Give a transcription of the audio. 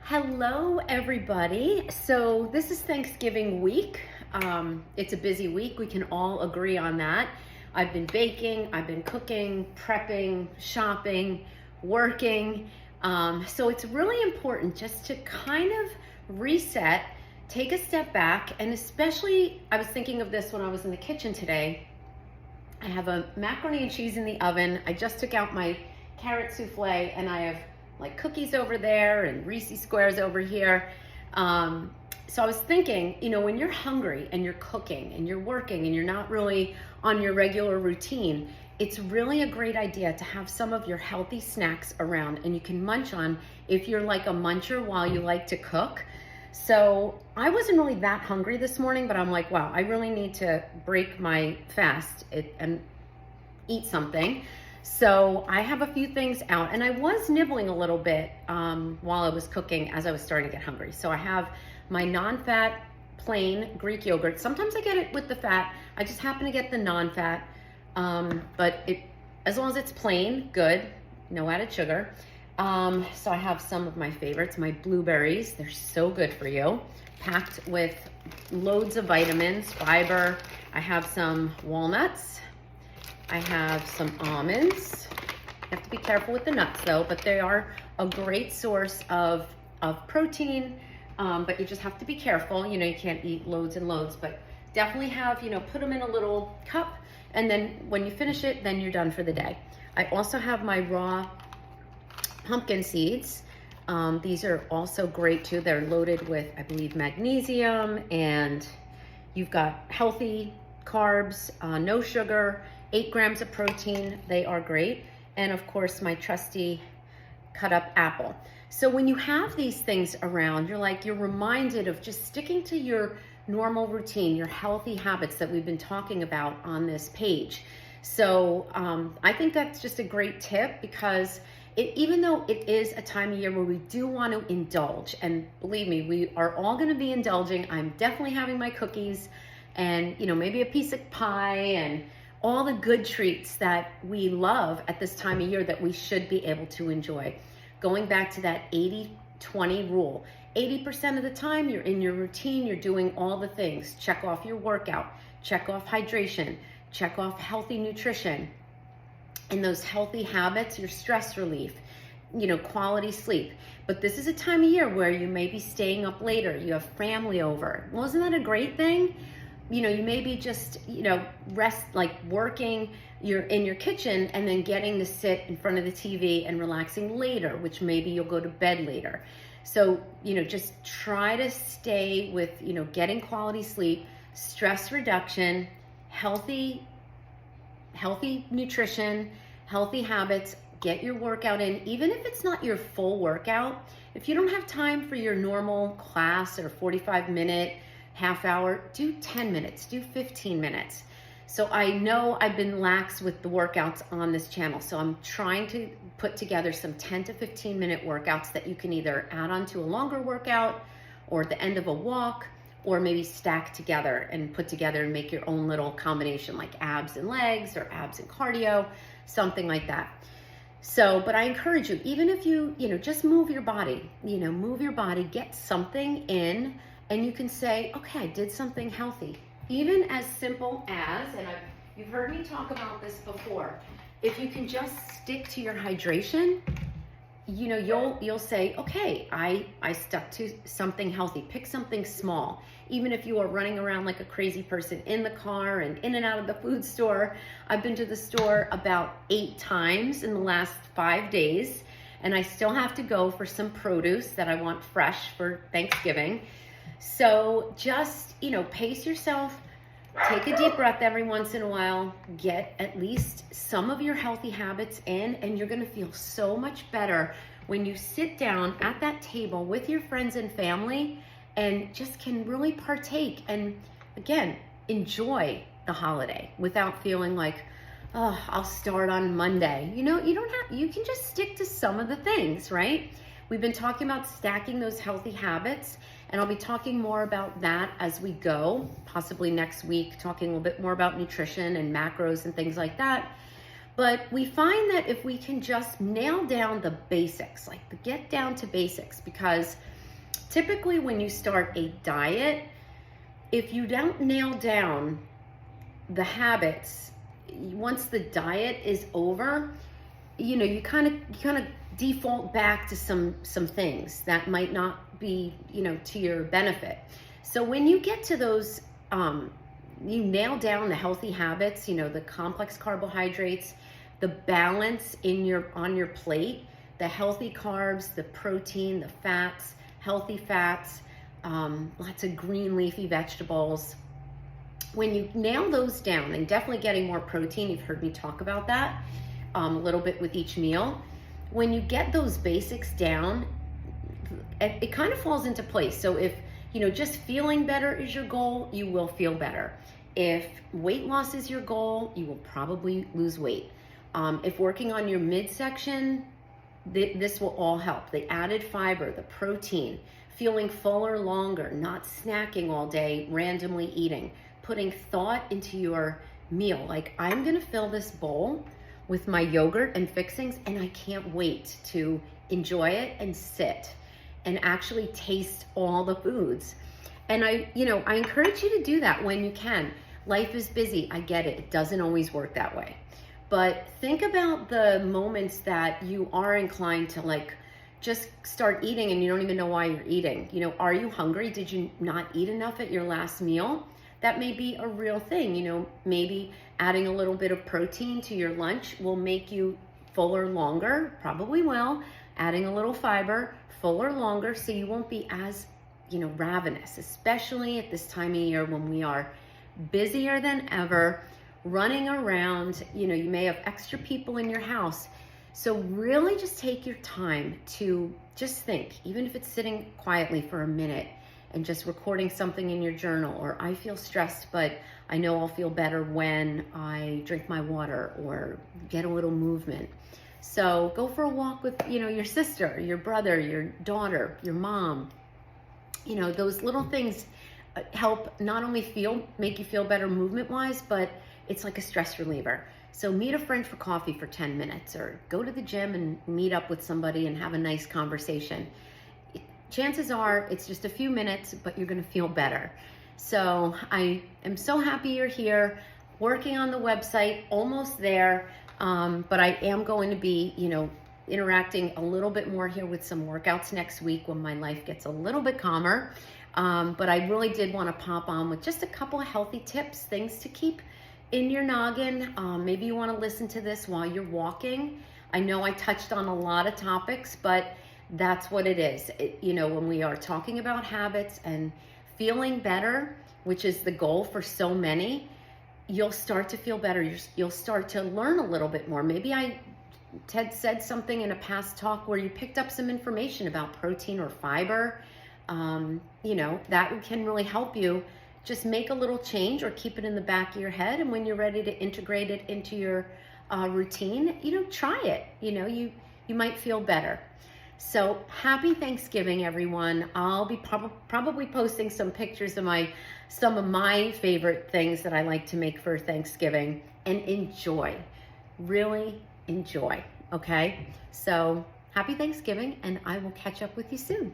Hello, everybody. So this is Thanksgiving week. It's a busy week. We can all agree on that. I've been baking, I've been cooking, prepping, shopping, working. So it's really important just to kind of reset, take a step back, and especially I was thinking of this when I was in the kitchen today. I have a macaroni and cheese in the oven. I just took out my carrot souffle and I have like cookies over there and Reese squares over here. So I was thinking, when you're hungry and you're cooking and you're working and you're not really on your regular routine, it's really a great idea to have some of your healthy snacks around and you can munch on if you're like a muncher while you like to cook. So I wasn't really that hungry this morning, but I'm like, wow, I really need to break my fast and eat something. So I have a few things out and I was nibbling a little bit while I was cooking as I was starting to get hungry. So I have my non-fat plain Greek yogurt. Sometimes I get it with the fat. I just happen to get the non-fat, but as long as it's plain, good, no added sugar. So I have some of my favorites, my blueberries. They're so good for you, packed with loads of vitamins, fiber. I have some walnuts. I have some almonds. You have to be careful with the nuts though, but they are a great source of protein, but you just have to be careful. You can't eat loads and loads, but definitely have, put them in a little cup, and then when you finish it, then you're done for the day. I also have my raw pumpkin seeds. These are also great too. They're loaded with, I believe, magnesium, and you've got healthy carbs, no sugar, 8 grams of protein. They are great. And of course, my trusty cut up apple. So when you have these things around, you're reminded of just sticking to your normal routine, your healthy habits that we've been talking about on this page. So I think that's just a great tip, because even though it is a time of year where we do want to indulge, and believe me, we are all going to be indulging. I'm definitely having my cookies and, maybe a piece of pie and all the good treats that we love at this time of year that we should be able to enjoy. Going back to that 80-20 rule. 80% of the time you're in your routine, you're doing all the things. Check off your workout, check off hydration, check off healthy nutrition. And those healthy habits, your stress relief, quality sleep. But this is a time of year where you may be staying up later, you have family over. Well, isn't that a great thing? You may be just, rest, like working, you're in your kitchen and then getting to sit in front of the TV and relaxing later, which maybe you'll go to bed later. So, just try to stay with, getting quality sleep, stress reduction, healthy nutrition, healthy habits, get your workout in, even if it's not your full workout. If you don't have time for your normal class or 45-minute, half hour, do 10 minutes, do 15 minutes. So I know I've been lax with the workouts on this channel. So I'm trying to put together some 10 to 15 minute workouts that you can either add on to a longer workout or at the end of a walk, or maybe stack together and put together and make your own little combination, like abs and legs or abs and cardio, something like that. So, but I encourage you, even if you, just move your body, get something in, and you can say, okay, I did something healthy. Even as simple as, and you've heard me talk about this before, if you can just stick to your hydration, you'll say, okay, I stuck to something healthy. Pick something small. Even if you are running around like a crazy person in the car and in and out of the food store. I've been to the store about 8 times in the last 5 days, and I still have to go for some produce that I want fresh for Thanksgiving. So just, pace yourself, take a deep breath every once in a while, get at least some of your healthy habits in, and you're gonna feel so much better when you sit down at that table with your friends and family and just can really partake and, again, enjoy the holiday without feeling like, oh, I'll start on Monday. You can just stick to some of the things, right? We've been talking about stacking those healthy habits, and I'll be talking more about that as we go, possibly next week, talking a little bit more about nutrition and macros and things like that. But we find that if we can just nail down the basics, get down to basics, because typically when you start a diet, if you don't nail down the habits, once the diet is over, you kind of default back to some things that might not be, to your benefit. So when you get to those, you nail down the healthy habits, the complex carbohydrates, the balance on your plate, the healthy carbs, the protein, the fats, healthy fats, lots of green leafy vegetables. When you nail those down, and definitely getting more protein, you've heard me talk about that a little bit with each meal. When you get those basics down, it kind of falls into place. So if, just feeling better is your goal, you will feel better. If weight loss is your goal, you will probably lose weight. If working on your midsection, this will all help. The added fiber, the protein, feeling fuller longer, not snacking all day, randomly eating, putting thought into your meal. Like, I'm gonna fill this bowl with my yogurt and fixings, and I can't wait to enjoy it and sit and actually taste all the foods. And I encourage you to do that when you can. Life is busy, I get it. It doesn't always work that way. But think about the moments that you are inclined to just start eating and you don't even know why you're eating. Are you hungry? Did you not eat enough at your last meal? That may be a real thing. Maybe adding a little bit of protein to your lunch will make you fuller longer, probably will. Adding a little fiber, fuller longer, so you won't be as, ravenous, especially at this time of year when we are busier than ever, running around. You may have extra people in your house. So really just take your time to just think, even if it's sitting quietly for a minute and just recording something in your journal, or I feel stressed, but I know I'll feel better when I drink my water or get a little movement. So go for a walk with, your sister, your brother, your daughter, your mom. Those little things help not only make you feel better movement-wise, but it's like a stress reliever. So meet a friend for coffee for 10 minutes, or go to the gym and meet up with somebody and have a nice conversation. Chances are it's just a few minutes, but you're gonna feel better. So I am so happy you're here, working on the website, almost there, but I am going to be, interacting a little bit more here with some workouts next week when my life gets a little bit calmer. But I really did want to pop on with just a couple of healthy tips, things to keep in your noggin. Maybe you want to listen to this while you're walking. I know I touched on a lot of topics, but that's what it is. When we are talking about habits and feeling better, which is the goal for so many, you'll start to feel better. You'll start to learn a little bit more. Maybe Ted said something in a past talk where you picked up some information about protein or fiber. That can really help you. Just make a little change or keep it in the back of your head. And when you're ready to integrate it into your routine, try it. You might feel better. So happy Thanksgiving, everyone. I'll be probably posting some pictures of some of my favorite things that I like to make for Thanksgiving, and enjoy. Really enjoy. Okay? So happy Thanksgiving, and I will catch up with you soon.